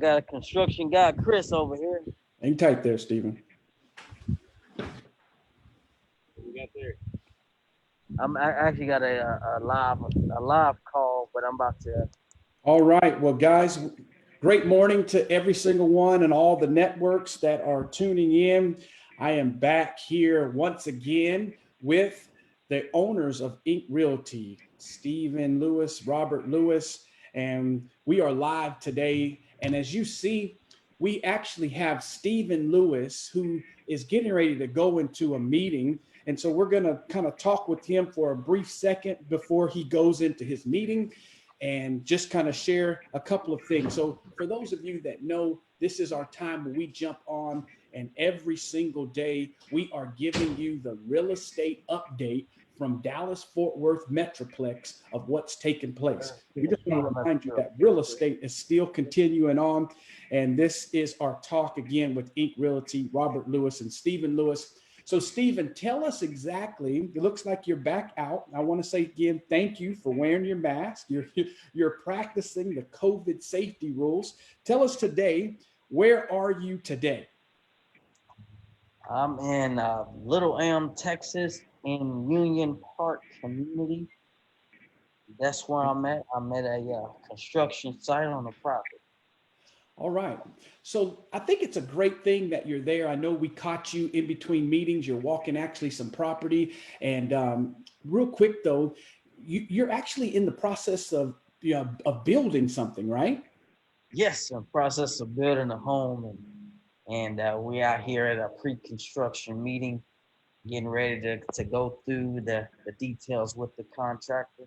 got a construction guy, Chris, over here. Hang tight there, Stephen. We got there. I actually got a live call, but I'm about to. All right. Well, guys, great morning to every single one and all the networks that are tuning in. I am back here once again with the owners of Ink Realty, Stephen Lewis, Robert Lewis, and we are live today. And as you see, we actually have Stephen Lewis, who is getting ready to go into a meeting. And so we're going to kind of talk with him for a brief second before he goes into his meeting and just kind of share a couple of things. So for those of you that know, this is our time where we jump on, and every single day we are giving you the real estate update from Dallas-Fort Worth Metroplex of what's taking place. We just want to remind you that real estate is still continuing on. And this is our talk again with Ink Realty, Robert Lewis and Stephen Lewis. So Stephen, tell us exactly, it looks like you're back out. I want to say again, thank you for wearing your mask. You're practicing the COVID safety rules. Tell us today, where are you today? I'm in Little Elm, Texas, in Union Park community. That's where I'm at. I'm at a construction site on the property. All right. So I think it's a great thing that you're there. I know we caught you in between meetings. You're walking actually some property. And real quick, though, you're actually in the process of building something, right? Yes, in the process of building a home. And we out here at a pre-construction meeting, getting ready to go through the details with the contractor,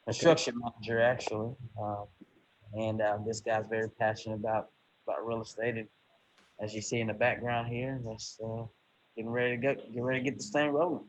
construction manager, actually. And this guy's very passionate about real estate. And as you see in the background here, that's getting ready to get this thing rolling.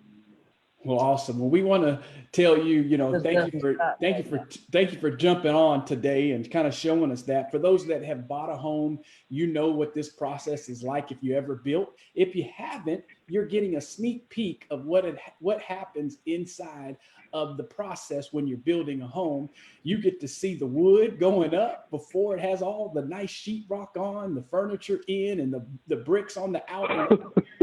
Well, awesome. Well, we want to tell you, thank you for jumping on today and kind of showing us that. For those that have bought a home, you know what this process is like if you ever built. If you haven't, you're getting a sneak peek of what happens inside of the process when you're building a home. You get to see the wood going up before it has all the nice sheetrock on, the furniture in, and the bricks on the out.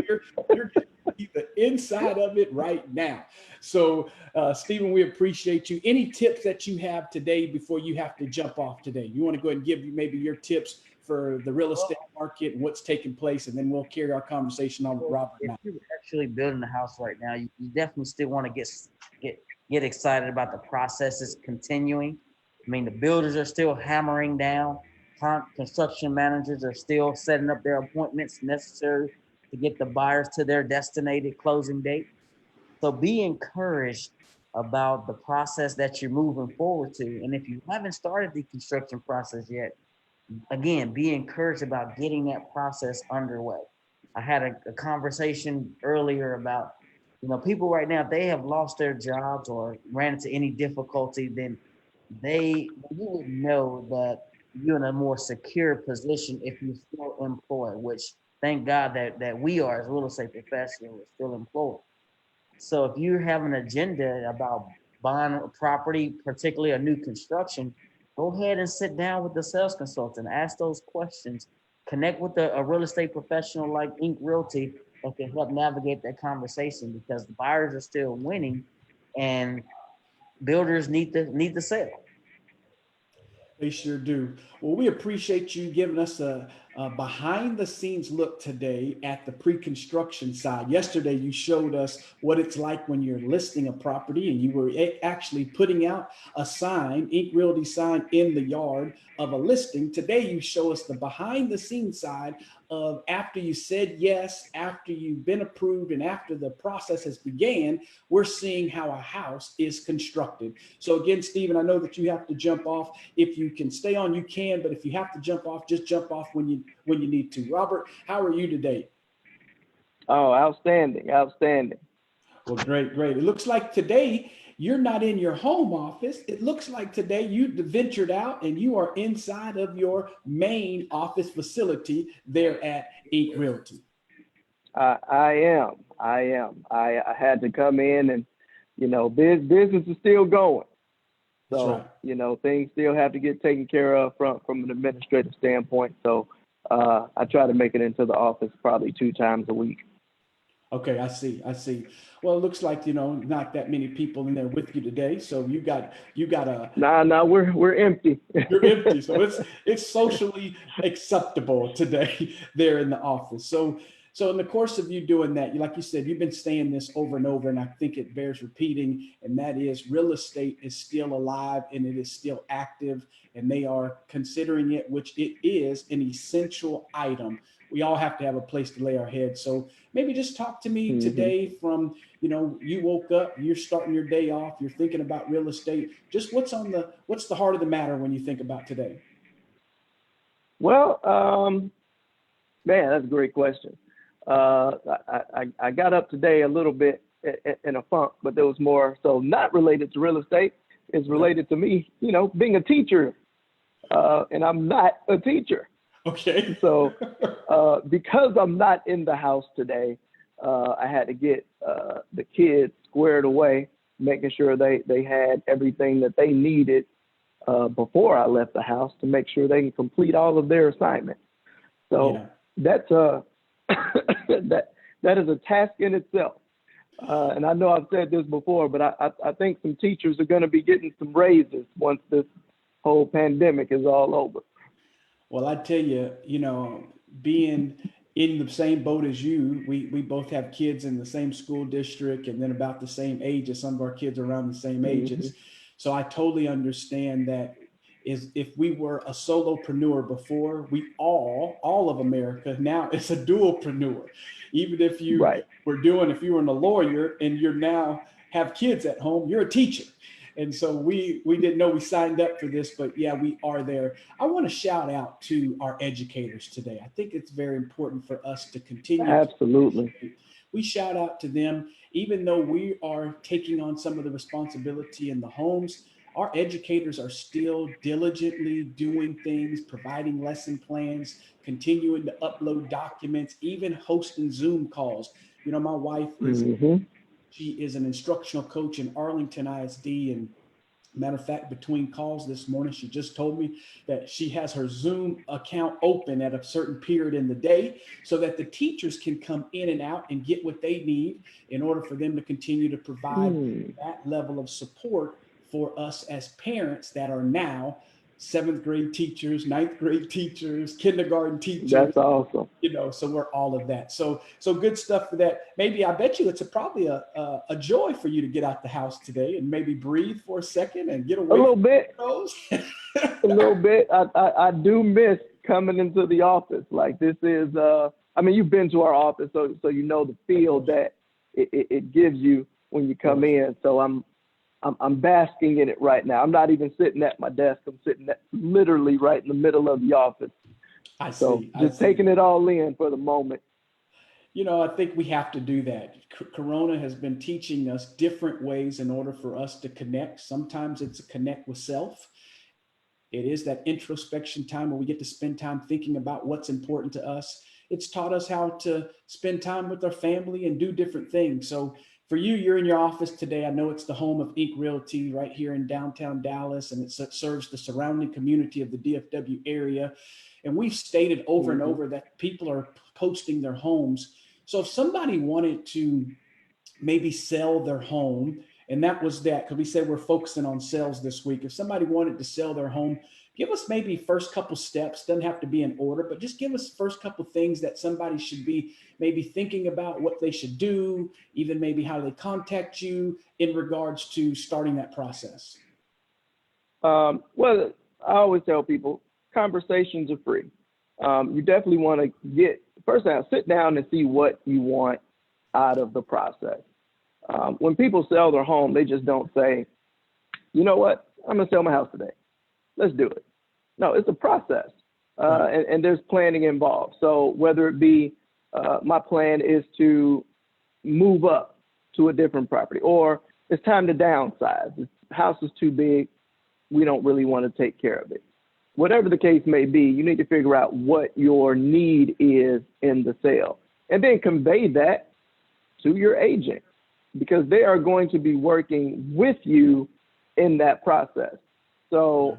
You're getting the inside of it right now. So, Stephen, we appreciate you. Any tips that you have today before you have to jump off today? You want to go ahead and give maybe your tips for the real estate market and what's taking place, and then we'll carry our conversation on with Robert. If you're actually building a house right now, you definitely still want to get excited about the processes continuing. I mean, the builders are still hammering down. Construction managers are still setting up their appointments necessary to get the buyers to their designated closing date. So be encouraged about the process that you're moving forward to. And if you haven't started the construction process yet, again, be encouraged about getting that process underway. I had a conversation earlier about, people right now, if they have lost their jobs or ran into any difficulty, then you would know that you're in a more secure position if you're still employed, which thank God that we are as real estate professionals still employed. So if you have an agenda about buying a property, particularly a new construction, go ahead and sit down with the sales consultant, ask those questions, connect with a real estate professional like Ink Realty that can help navigate that conversation, because the buyers are still winning and builders need to sell. They sure do. Well, we appreciate you giving us a behind the scenes look today at the pre-construction side. Yesterday, you showed us what it's like when you're listing a property and you were actually putting out a sign, Ink Realty sign, in the yard of a listing. Today, you show us the behind the scenes side of after you said yes, after you've been approved, and after the process has began, we're seeing how a house is constructed. So again, Stephen, I know that you have to jump off. If you can stay on, you can, but if you have to jump off, just jump off when you need to. Robert, how are you today? Oh, outstanding. Well, great. It looks like today you're not in your home office. It looks like today you ventured out and you are inside of your main office facility there at Ink Realty. I am. I had to come in and, business is still going. That's So, right. things still have to get taken care of from an administrative standpoint. So I try to make it into the office probably 2 times a week. Okay, I see. I see. Well, it looks like, not that many people in there with you today. So you got a Nah, we're empty. you're empty. So it's socially acceptable today there in the office. So in the course of you doing that, like you said, you've been saying this over and over, and I think it bears repeating, and that is real estate is still alive and it is still active, and they are considering it, which it is an essential item. We all have to have a place to lay our head. So maybe just talk to me hmm today from, you woke up, you're starting your day off, you're thinking about real estate. Just what's the heart of the matter when you think about today? Well, man, that's a great question. I got up today a little bit in a funk, but there was more so not related to real estate. It's related to me, being a teacher, and I'm not a teacher. Okay. So because I'm not in the house today, I had to get the kids squared away, making sure they had everything that they needed before I left the house to make sure they can complete all of their assignments. So Yeah. that's that is a task in itself. And I know I've said this before, but I think some teachers are going to be getting some raises once this whole pandemic is all over. Well, I tell you, being in the same boat as you, we both have kids in the same school district and then about the same age as some of our kids around the same hmm ages. So I totally understand that is if we were a solopreneur before, we all of America now is a dualpreneur. Even if Right. if you were a lawyer and you're now have kids at home, you're a teacher. And so we didn't know we signed up for this, but yeah, we are there. I want to shout out to our educators today. I think it's very important for us to continue to Absolutely. appreciate. We shout out to them, even though we are taking on some of the responsibility in the homes. Our educators are still diligently doing things, providing lesson plans, continuing to upload documents, even hosting Zoom calls. My wife hmm she is an instructional coach in Arlington ISD, and matter of fact, between calls this morning, she just told me that she has her Zoom account open at a certain period in the day so that the teachers can come in and out and get what they need in order for them to continue to provide Mm, that level of support for us as parents that are now seventh grade teachers, ninth grade teachers, kindergarten teachers, that's awesome. so we're all of that. So good stuff for that. Maybe I bet you it's probably a joy for you to get out the house today and maybe breathe for a second and get A away little from bit, those. a little bit. I do miss coming into the office. Like this is, you've been to our office, so you know the feel that it gives you when you come in. So I'm basking in it right now. I'm not even sitting at my desk. I'm sitting literally right in the middle of the office. I So see. I just see. taking it all in for the moment. I think we have to do that. Corona has been teaching us different ways in order for us to connect. Sometimes it's a connect with self. It is that introspection time where we get to spend time thinking about what's important to us. It's taught us how to spend time with our family and do different things. So for you, you're in your office today. I know it's the home of Ink Realty right here in downtown Dallas, and it serves the surrounding community of the DFW area. And we've stated over and hmm over that people are posting their homes. So if somebody wanted to maybe sell their home, and that was that, because we said we're focusing on sales this week. If somebody wanted to sell their home, give us maybe first couple steps. Doesn't have to be in order, but just give us first couple things that somebody should be maybe thinking about, what they should do, even maybe how they contact you in regards to starting that process. Well, I always tell people conversations are free. You definitely want to first now sit down and see what you want out of the process. When people sell their home, they just don't say, you know what, I'm going to sell my house today. Let's do it. No, it's a process. And there's planning involved. So whether it be my plan is to move up to a different property, or it's time to downsize. The house is too big. We don't really want to take care of it. Whatever the case may be, you need to figure out what your need is in the sale and then convey that to your agent, because they are going to be working with you in that process. So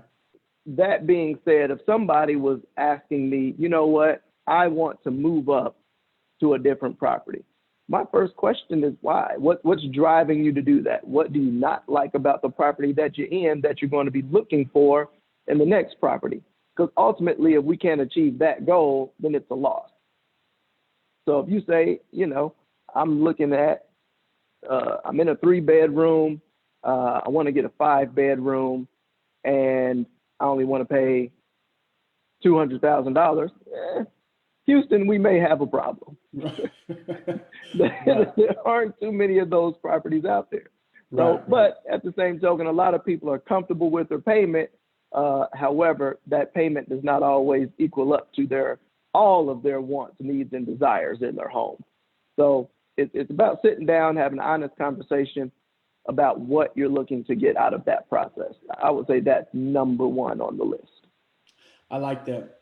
that being said, if somebody was asking me, you know what, I want to move up to a different property, my first question is why? What's driving you to do that? What do you not like about the property that you're in that you're going to be looking for in the next property? Because ultimately, if we can't achieve that goal, then it's a loss. So if you say, you know, I'm looking at, I'm in a 3-bedroom, I want to get a 5-bedroom, and I only want to pay $200,000. Houston, we may have a problem. There aren't too many of those properties out there. So, but at the same token, a lot of people are comfortable with their payment. However, that payment does not always equal up to all of their wants, needs, and desires in their home. So it's about sitting down, having an honest conversation about what you're looking to get out of that process. I would say that's number one on the list. I like that.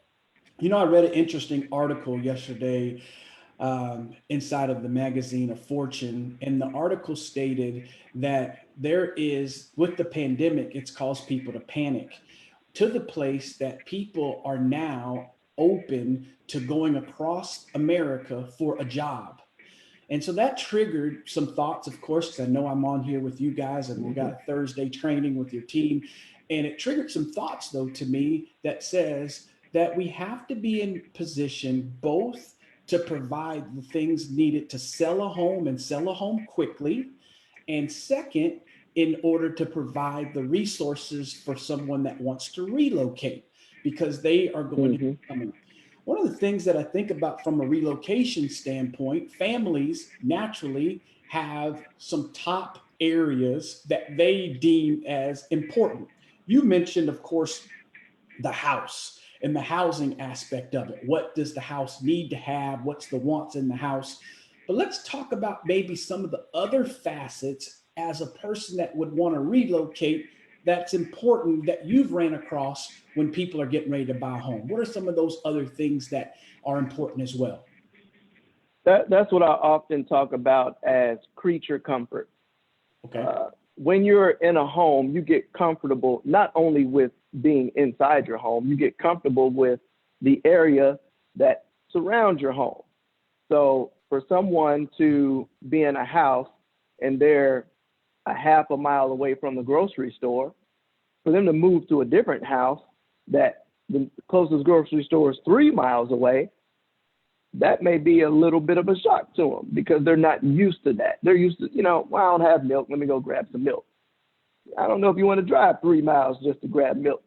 You know, I read an interesting article yesterday inside of the magazine of Fortune, and the article stated that there is, with the pandemic, it's caused people to panic to the place that people are now open to going across America for a job. And so that triggered some thoughts, of course, because I know I'm on here with you guys and we got Thursday training with your team. And it triggered some thoughts, though, to me that says that we have to be in position both to provide the things needed to sell a home and sell a home quickly. And second, in order to provide the resources for someone that wants to relocate, because they are going to be coming. One of the things that I think about from a relocation standpoint, families naturally have some top areas that they deem as important. You mentioned, of course, the house and the housing aspect of it. What does the house need to have? What's the wants in the house? But let's talk about maybe some of the other facets as a person that would want to relocate that's important that you've ran across when people are getting ready to buy a home. What are some of those other things that are important as well? That's what I often talk about as creature comfort. Okay. When you're in a home, you get comfortable not only with being inside your home, you get comfortable with the area that surrounds your home. So for someone to be in a house and they're a half a mile away from the grocery store, for them to move to a different house that the closest grocery store is 3 miles away, that may be a little bit of a shock to them because they're not used to that. They're used to, you know, well, I don't have milk. Let me go grab some milk. I don't know if you want to drive 3 miles just to grab milk.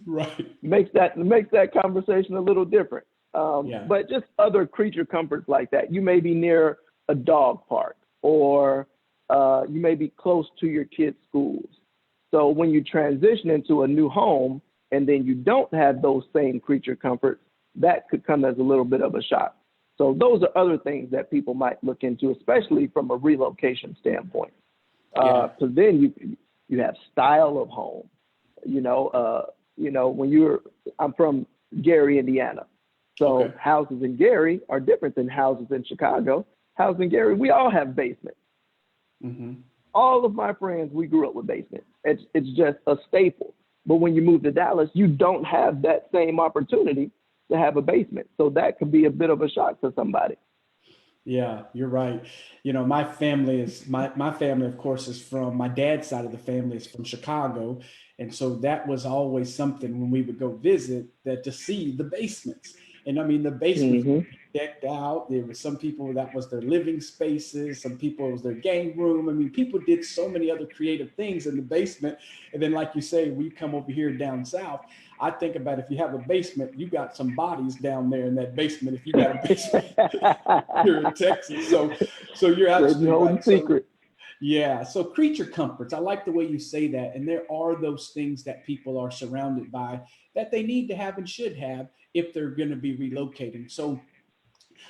Right. Makes that conversation a little different. But just other creature comforts like that. You may be near a dog park, or you may be close to your kids' schools. So when you transition into a new home and then you don't have those same creature comforts, that could come as a little bit of a shock. So those are other things that people might look into, especially from a relocation standpoint. So then you have style of home. I'm from Gary, Indiana. So houses in Gary are different than houses in Chicago. Houses in Gary, we all have basements. All of my friends, we grew up with basements. It's just a staple. But when you move to Dallas, you don't have that same opportunity to have a basement. So that could be a bit of a shock to somebody. Yeah, you're right. You know, my family, of course, is from, my dad's side of the family is from Chicago. And so that was always something when we would go visit, that to see the basements. And I mean, the basements were decked out. There were some people that was their living spaces. Some people it was their game room. I mean, people did so many other creative things in the basement. And then, like you say, we come over here down south. I think about if you have a basement, you got some bodies down there in that basement. If you got a basement here in Texas, so you're absolutely right. Secret. So creature comforts. I like the way you say that. And there are those things that people are surrounded by that they need to have and should have if they're going to be relocating. So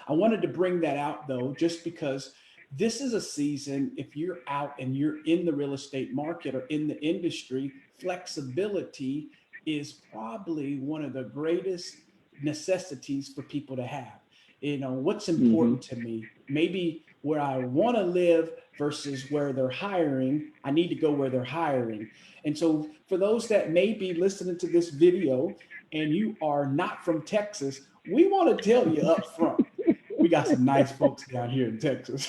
I wanted to bring that out, though, just because this is a season, if you're out and you're in the real estate market or in the industry, flexibility is probably one of the greatest necessities for people to have. You know, what's important to me, maybe where I want to live versus where they're hiring, I need to go where they're hiring. And so for those that may be listening to this video and you are not from Texas, we want to tell you up front, we got some nice folks down here in Texas.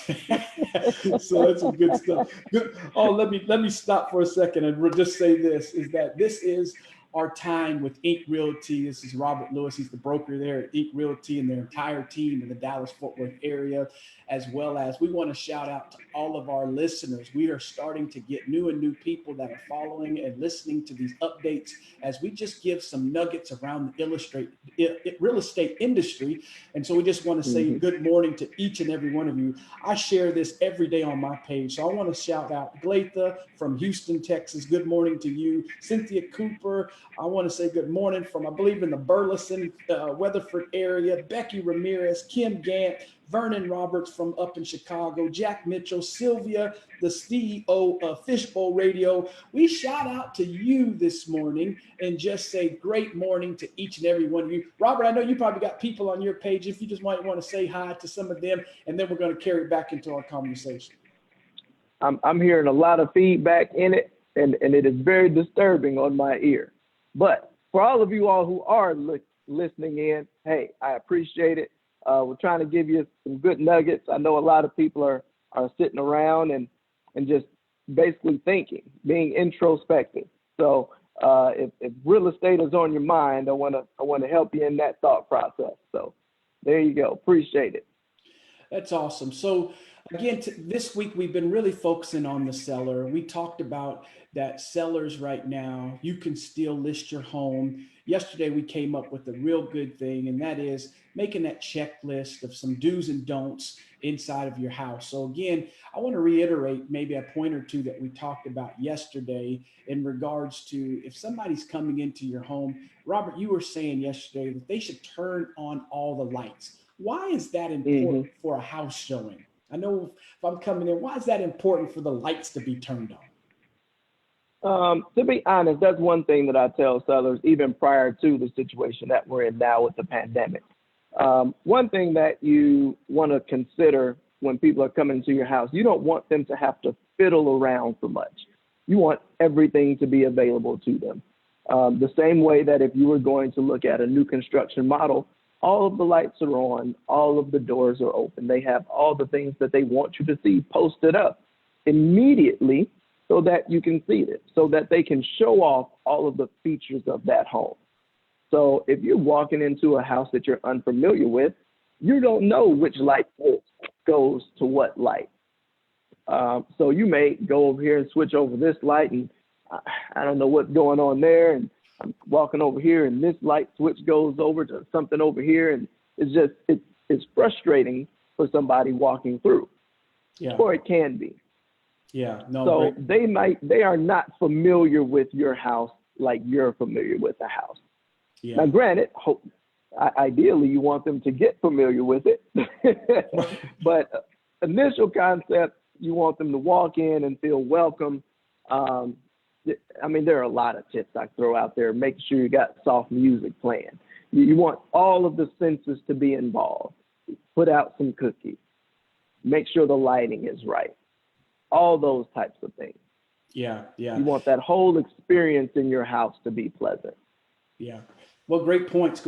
So that's some good stuff. Good. Oh, let me stop for a second and we'll just say this is that this is our time with Ink Realty. This is Robert Lewis. He's the broker there at Ink Realty and their entire team in the Dallas-Fort Worth area, as well as we want to shout out to all of our listeners. We are starting to get new people that are following and listening to these updates as we just give some nuggets around the real estate industry. And so we just want to say good morning to each and every one of you. I share this every day on my page. So I want to shout out Glatha from Houston, Texas. Good morning to you. Cynthia Cooper. I want to say good morning from, I believe, in the Burleson, Weatherford area. Becky Ramirez, Kim Gant, Vernon Roberts from up in Chicago, Jack Mitchell, Sylvia, the CEO of Fishbowl Radio. We shout out to you this morning and just say great morning to each and every one of you. Robert, I know you probably got people on your page. If you just might want to say hi to some of them, and then we're going to carry it back into our conversation. I'm hearing a lot of feedback in it, and it is very disturbing on my ear. But for all of you all who are listening in, hey, I appreciate it. We're trying to give you some good nuggets. I know a lot of people are sitting around and just basically thinking, being introspective. So if real estate is on your mind, I want to help you in that thought process. So there you go. Appreciate it. That's awesome. So again, this week we've been really focusing on the seller. We talked about that sellers right now, you can still list your home. Yesterday we came up with a real good thing, and that is making that checklist of some do's and don'ts inside of your house. So again, I want to reiterate maybe a point or two that we talked about yesterday in regards to if somebody's coming into your home. Robert, you were saying yesterday that they should turn on all the lights. Why is that important for a house showing? I know if I'm coming in, why is that important for the lights to be turned on? To be honest, that's one thing that I tell sellers, even prior to the situation that we're in now with the pandemic. One thing that you want to consider when people are coming to your house, you don't want them to have to fiddle around so much. You want everything to be available to them. The same way that if you were going to look at a new construction model, all of the lights are on, all of the doors are open. They have all the things that they want you to see posted up immediately so that you can see it, so that they can show off all of the features of that home. So if you're walking into a house that you're unfamiliar with, you don't know which light goes to what light. So you may go over here and switch over this light, and I don't know what's going on there. And I'm walking over here, and this light switch goes over to something over here, and it's frustrating for somebody walking through, or it can be. Yeah, no. So they are not familiar with your house like you're familiar with the house. Yeah. Now, granted, ideally you want them to get familiar with it, but initial concept, you want them to walk in and feel welcome. I mean, there are a lot of tips I throw out there. Make sure you got soft music playing. You want all of the senses to be involved. Put out some cookies. Make sure the lighting is right. All those types of things. Yeah. You want that whole experience in your house to be pleasant. Yeah. Well, great points.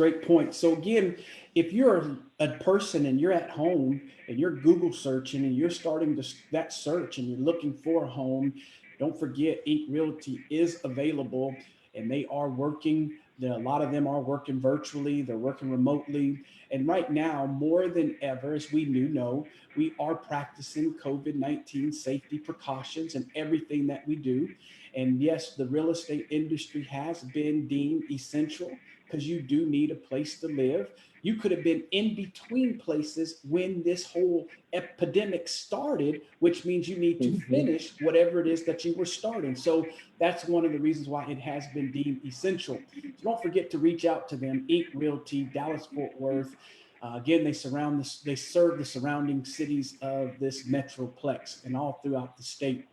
So again, if you're a person and you're at home and you're Google searching and you're starting that search and you're looking for a home, don't forget Ink Realty is available, and they are working. A lot of them are working virtually. They're working remotely. And right now, more than ever, as we know, we are practicing COVID-19 safety precautions in everything that we do. And yes, the real estate industry has been deemed essential because you do need a place to live. You could have been in between places when this whole epidemic started, which means you need to finish whatever it is that you were starting. So that's one of the reasons why it has been deemed essential. So don't forget to reach out to them, Ink Realty, Dallas-Fort Worth. Again, they serve the surrounding cities of this metroplex and all throughout the state.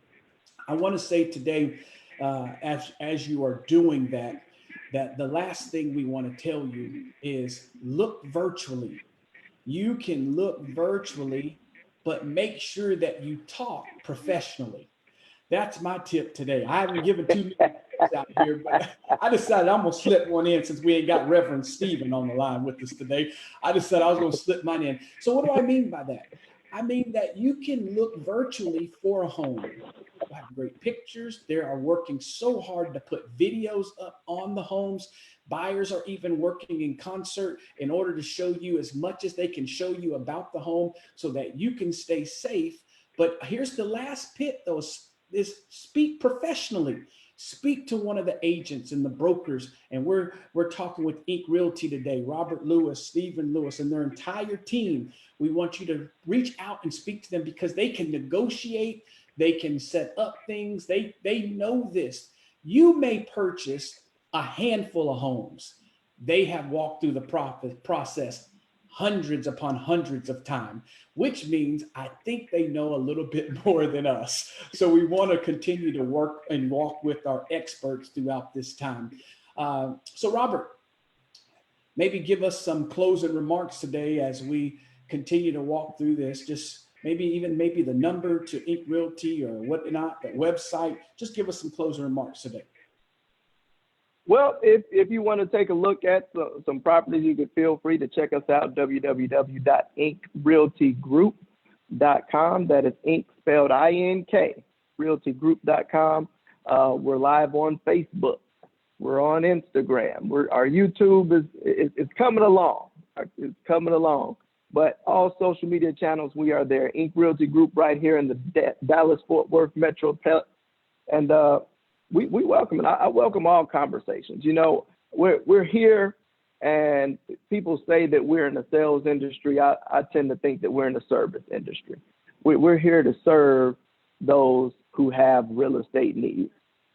I want to say today, as you are doing that the last thing we want to tell you is look virtually. You can look virtually but make sure that you talk professionally. That's my tip today. I haven't given too many tips out here, but I decided I'm going to slip one in since we ain't got Reverend Stephen on the line with us today. I decided I was going to slip mine in. So what do I mean by that? I mean that you can look virtually for a home. People have great pictures. They are working so hard to put videos up on the homes. Buyers are even working in concert in order to show you as much as they can show you about the home so that you can stay safe. But here's the last pit, though, is speak professionally. Speak to one of the agents and the brokers. And we're talking with Ink Realty today, Robert Lewis, Stephen Lewis, and their entire team. We want you to reach out and speak to them because they can negotiate, they can set up things, they know this. You may purchase a handful of homes. They have walked through the process hundreds upon hundreds of times, which means I think they know a little bit more than us. So we want to continue to work and walk with our experts throughout this time. So Robert, maybe give us some closing remarks today as we continue to walk through this. Just maybe the number to Ink Realty or whatnot, the website. Just give us some closing remarks today. Well, if you want to take a look at some properties, you can feel free to check us out, www.inkrealtygroup.com. That is Ink spelled I-N-K, realtygroup.com. We're live on Facebook. We're on Instagram. Our YouTube is coming along. It's coming along. But all social media channels, we are there. Ink Realty Group right here in the Dallas-Fort Worth Metro. And we welcome it. I welcome all conversations. You know, we're here, and people say that we're in the sales industry. I tend to think that we're in the service industry. We're here to serve those who have real estate needs,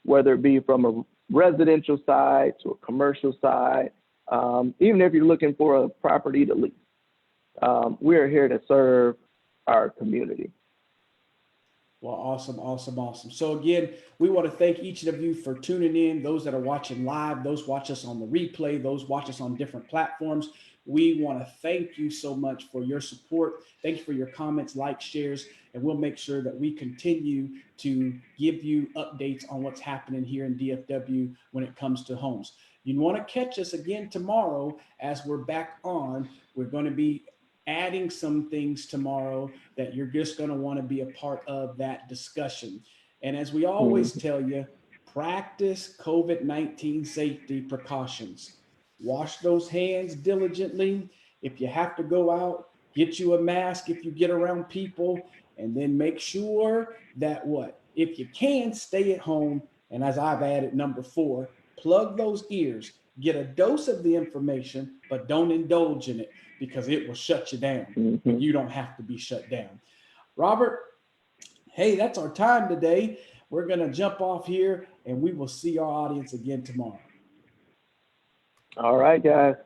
whether it be from a residential side to a commercial side, even if you're looking for a property to lease. We're here to serve our community. Well, awesome, awesome, awesome. So again, we want to thank each of you for tuning in, those that are watching live, those watch us on the replay, those watch us on different platforms. We want to thank you so much for your support. Thank you for your comments, likes, shares, and we'll make sure that we continue to give you updates on what's happening here in DFW when it comes to homes. You want to catch us again tomorrow as we're back on. We're going to be adding some things tomorrow that you're just going to want to be a part of that discussion. And as we always tell you, practice COVID-19 safety precautions. Wash those hands diligently. If you have to go out, get you a mask if you get around people, and then make sure that if you can, stay at home. And as I've added number 4, plug those ears, get a dose of the information, but don't indulge in it, because it will shut you down when you don't have to be shut down. Robert, hey, that's our time today. We're going to jump off here, and we will see our audience again tomorrow. All right, guys.